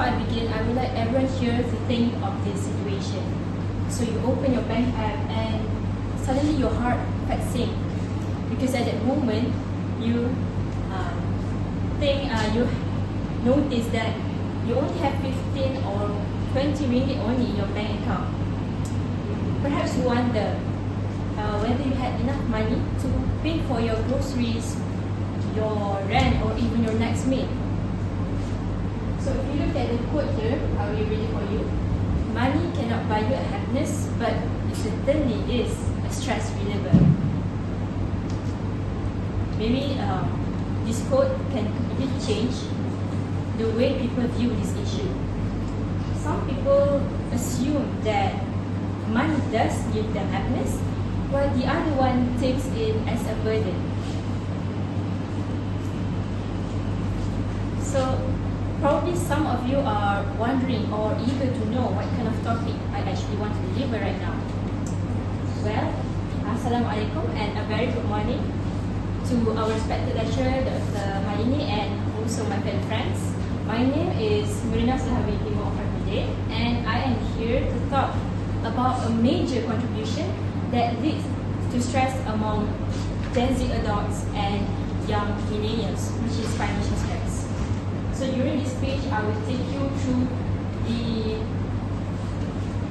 before I begin, I would like everyone here to think of this situation. So you open your bank app and suddenly your heart felt sink, because at that moment you you notice that you only have 15 or 20 ringgit only in your bank account. Perhaps you wonder whether you had enough money to pay for your groceries, your rent, or even your next meal. So if you look at the quote here, I will read it for you. Money cannot buy you a happiness, but it certainly is a stress reliever. Maybe this quote can completely change the way people view this issue. Some people assume that money does give them happiness, while the other one takes it as a burden. So probably some of you are wondering or eager to know what kind of topic I actually want to deliver right now. Well, Assalamualaikum and a very good morning to our respected lecturer, Dr. Malini, and also my fellow friends. My name is Murina Sahabi Timo Farmide, and I am here to talk about a major contribution that leads to stress among Gen Z adults and young millennials, which is financial stress. So during this speech, I will take you through the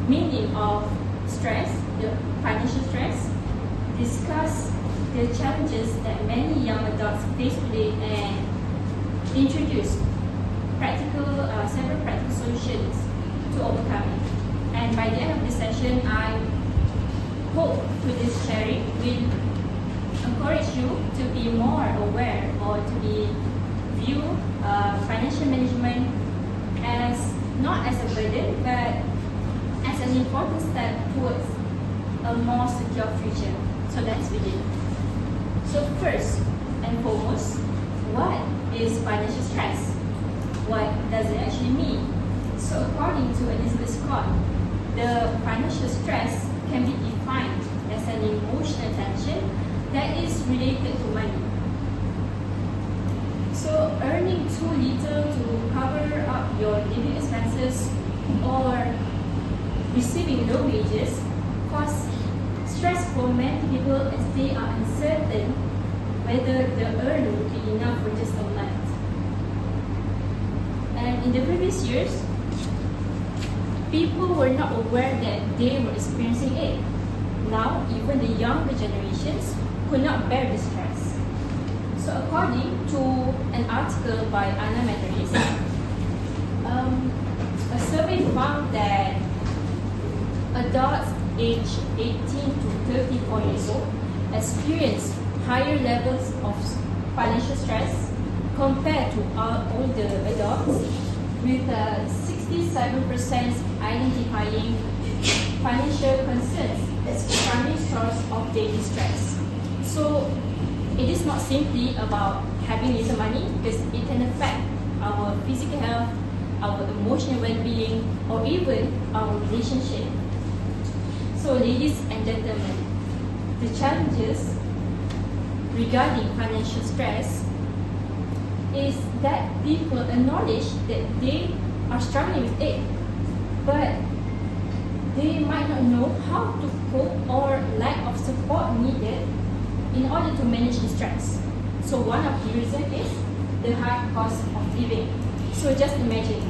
meaning of stress, the financial stress, discuss the challenges that many young adults face today, and introduce several practical solutions to overcome it. And by the end of this session, I hope through this sharing will encourage you to be more aware or to view financial management as not as a burden, but as an important step towards a more secure future. So let's begin. So first and foremost, what is financial stress? What does it actually mean? So according to Elizabeth Scott, the financial stress can be defined as an emotional tension that is related to money. So earning too little to cover up your living expenses or receiving low wages cause stress for many people as they are uncertain whether the earning will be enough for just a month. And in the previous years, people were not aware that they were experiencing it. Now, even the younger generations could not bear the stress. So according to an article by Anna Mataris, a survey found that adults aged 18 to 34 years old experience higher levels of financial stress compared to older adults, with 67% identifying financial concerns as the primary source of daily stress. So it is not simply about having little money, because it can affect our physical health, our emotional well-being, or even our relationship. So ladies and gentlemen, the challenges regarding financial stress is that people acknowledge that they are struggling with it, but they might not know how to cope or lack of support needed in order to manage the stress. So one of the reasons is the high cost of living. So just imagine,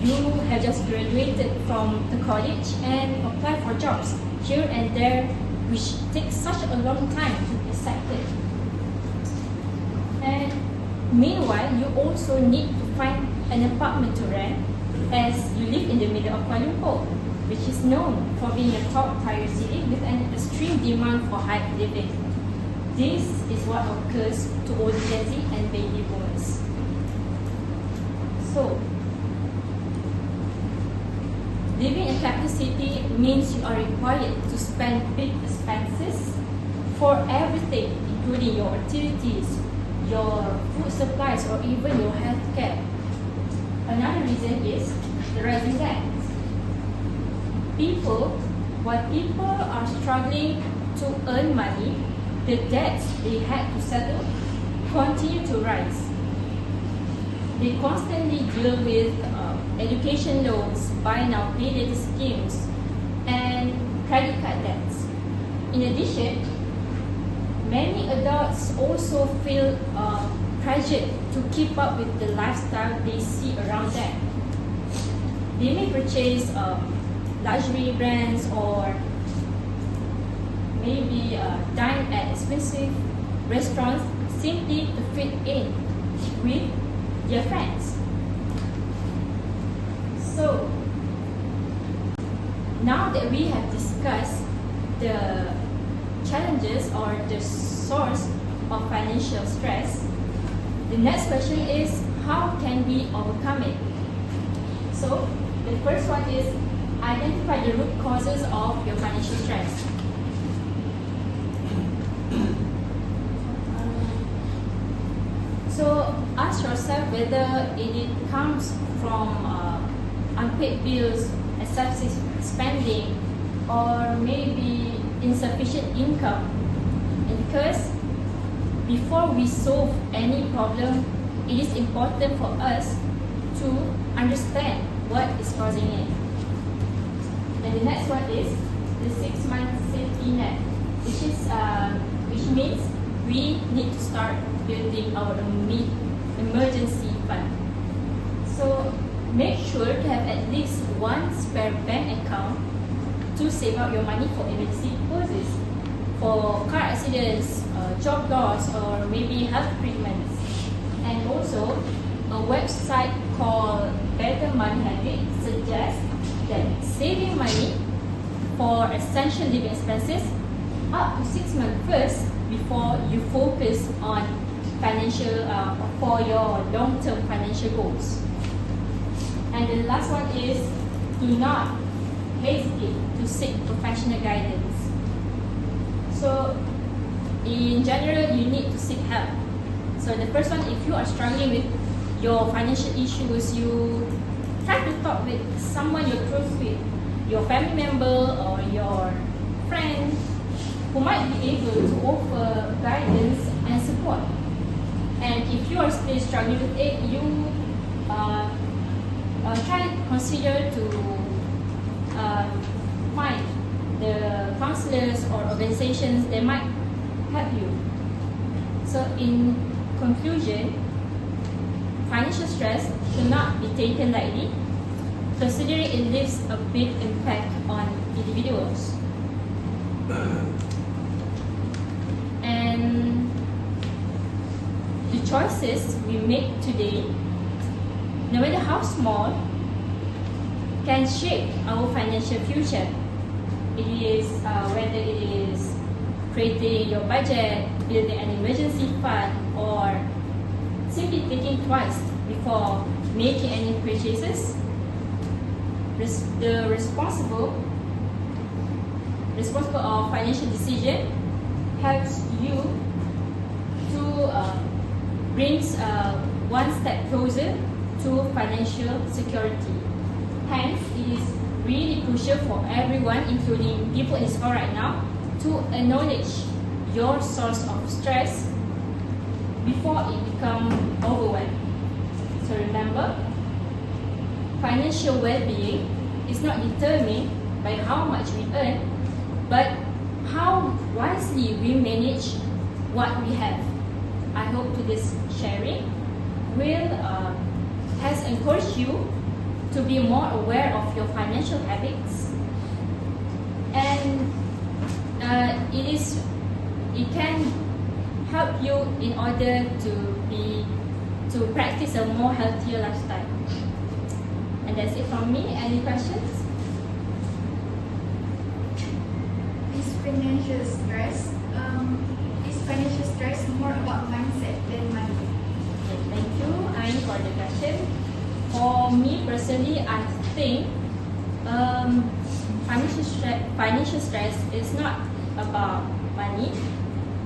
you have just graduated from the college and applied for jobs here and there, which takes such a long time to be accepted. And meanwhile, you also need to find an apartment to rent, as you live in the middle of Kuala Lumpur, which is known for being a top-tier city with an extreme demand for high living. This is what occurs to old Gen Z and baby boomers. So, living in a capital city means you are required to spend big expenses for everything, including your utilities, your food supplies, or even your health care. Another reason is the rising debt. While people are struggling to earn money, the debts they had to settle continue to rise. They constantly deal with education loans, buy now, pay later schemes, and credit card debts. In addition, many adults also feel pressured to keep up with the lifestyle they see around them. They may purchase luxury brands or maybe dine at expensive restaurants simply to fit in with their friends. So, now that we have discussed the challenges or the source of financial stress, the next question is, how can we overcome it? So, the first one is identify the root causes of your financial stress. So, ask yourself whether it comes from unpaid bills, excessive spending, or maybe insufficient income. And because before we solve any problem, it is important for us to understand what is causing it. And the next one is the 6-month safety net, which means we need to start building our emergency fund. So make sure to have at least one spare bank account to save up your money for emergency purposes, for car accidents, job loss, or maybe health treatments. And also, a website called Better Money Habits suggests that saving money for essential living expenses up to 6 months first before you focus on financial for your long-term financial goals. And the last one is, do not hesitate to seek professional guidance. So in general, you need to seek help. So the first one, if you are struggling with your financial issues, you try to talk with someone you're close with, your family member or your friend, who might be able to offer guidance and support. And if you are still struggling with it, you consider to find the counselors or organizations that might help you. So in conclusion, financial stress should not be taken lightly, considering it leaves a big impact on individuals. And the choices we make today, no matter how small, can shape our financial future. It is whether it is creating your budget, building an emergency fund, or simply thinking twice before making any purchases. The responsible of financial decision helps you to brings one step closer to financial security. Hence, it is really crucial for everyone, including people in school right now, to acknowledge your source of stress before it becomes overwhelmed. So remember, financial well-being is not determined by how much we earn, but how wisely we manage what we have. I hope this sharing will has encouraged you to be more aware of your financial habits, and it can help you in order to practice a more healthier lifestyle. And that's it from me. Any questions? Is financial stress more about mindset than money? Okay, thank you, Ain, for the question. For me personally, I think financial stress is not about money,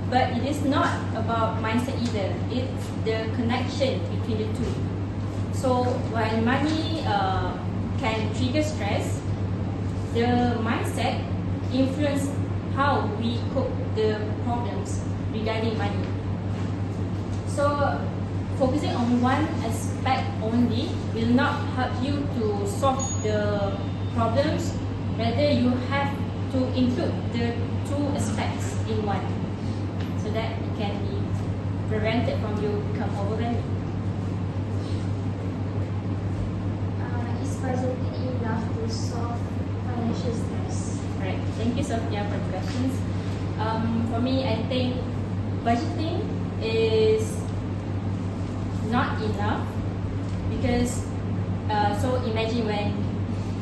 but it is not about mindset either. It's the connection between the two. So when money can trigger stress, the mindset influence how we cope the problems regarding money. So focusing on one aspect only will not help you to solve the problems. Rather, you have to include the two aspects in one, so that it can be prevented from you become overwhelmed. Is budgeting enough to solve financial stress? Right. Thank you, Sophia, for the questions. For me, I think budgeting is not enough because so imagine when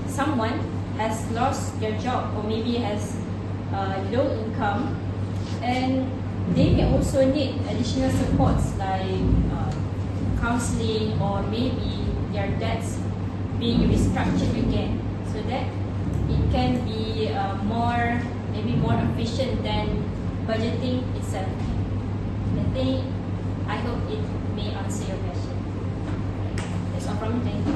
someone has lost their job or maybe has low income, and they may also need additional supports like counseling or maybe their debts being restructured again, so that it can be maybe more efficient than budgeting itself. I hope it may answer your question. That's all from me. Thank you.